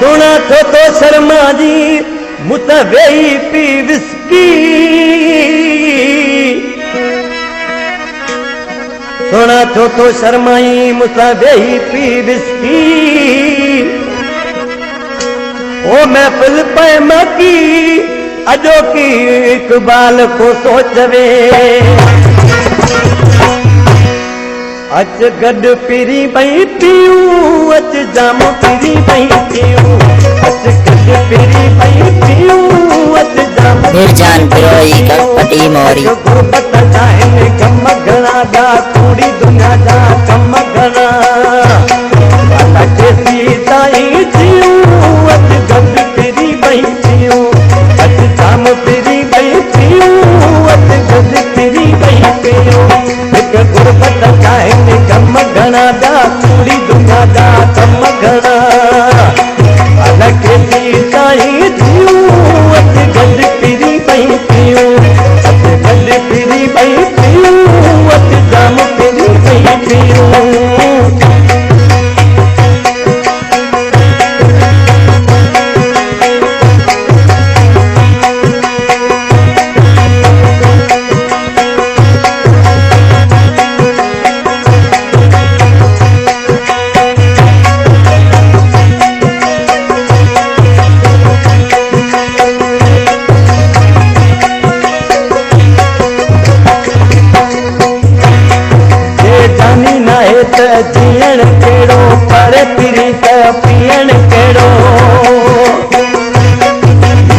सुना तो Sharma ji मुतवेई P whisky सुना तो शर्माई मुतवेई पी विस्की ओ महफिल पे मकी अजो की इकबाल को सोचवे अच गड पिरी बई पीऊं अच जाम पिरी बई पीऊं अच गड पिरी बई पीऊं अच जाम मिर्जान पिरोई कपटी मोरी गुरबत जाए कम घना दा पूरी दुनिया जा कम घना वाला के सीताई जीऊं अच गड पिरी बई पीऊं अच जाम पिरी बई पीऊं अच गड पिरी बई पीऊं गुरबत जाए कम घना दा पूरी दुनिया जा कम घना अलग सीताई जीऊं अच गड पिरी बई पीऊं अच गड पिरी बई पीऊं अच जाम पिरी बई पीऊं जीअण केड़ो पर पिरी त पियण केड़ो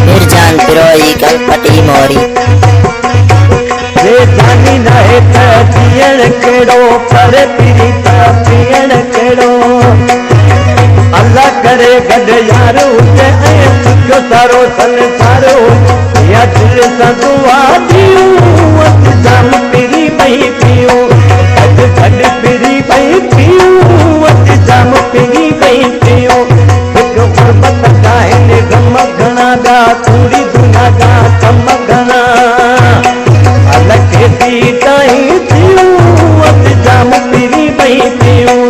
मिर्जान पिरोई कपटी मोरी जे जानी नाहे त जीअण केड़ो पर पिरी त पियण केड़ो अल्लाह करे गड यार हुजे ऐं सुठो सारो संसार या दिल सां दुआ दियूं अच जाम पिरी बई पियूं अच गड पिरी बई पीऊं अच जाम पिरी बई पीऊं हिक गुरबत जाए गम घना दा पूरी दुनिया जा कम घना अलग सीताई जीऊं अच जाम पिरी बई पीऊं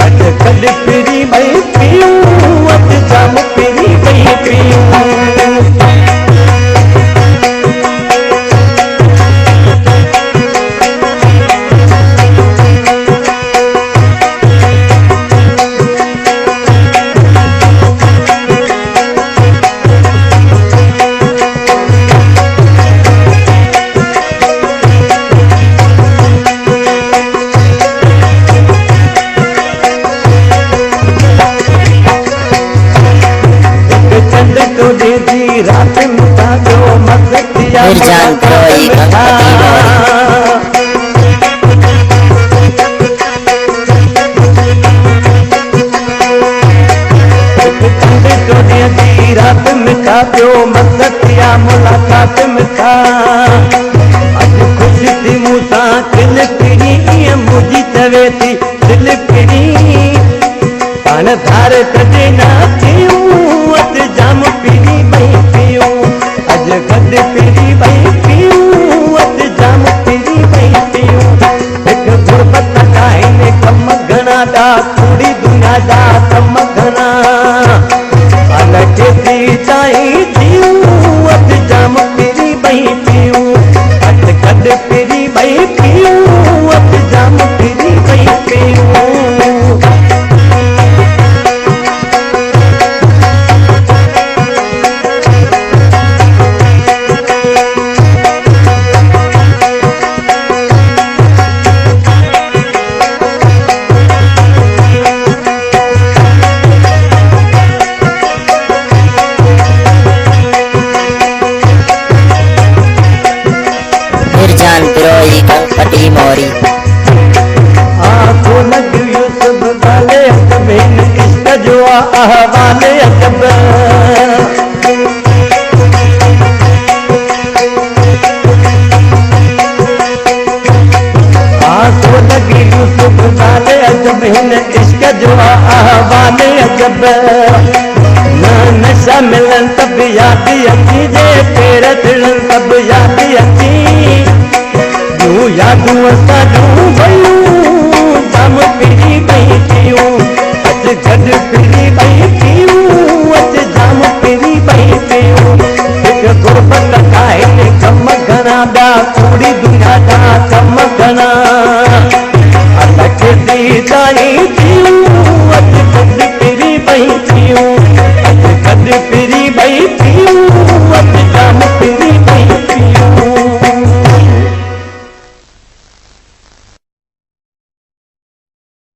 अच गड पिरी बई पीऊं अच जाम पिरी बई पीऊं रात मिटा दो मस्तिया मिर्जान पिरोई कपटी मोरी रात मिठा पियो मस्तिया मुलाकात मिठा अज खुश थी मूंसां दिल पिरी ईअं मुंहिंजी चवे थी दिल पिरी पाण धार कॾे न थियूं अच जाम पिरी बई पीऊं अज गड पिरी बई पीऊं अच जाम पिरी बई पीऊं हिक गुरबत जाए कम घना दा पूरी दुनिया जा कम घना अलग सीताई जीऊं अच जाम पिरी बई पीऊं अच गड पिरी बई पीऊं अच जाम पिरी बई पीऊं मिर्जान पिरोई कपटी मोरी आंखों लग यूसुफ वाले अजब इश्क जो अहवाले अजब आंखों लग यूसुफ वाले अजब इश्क जो अहवाले अजब न नशा मिलन तब याद अची जे पेर थिड़न तब याद अची यूं यादूं असां जूं भयूं जाम पिरी बई पीऊं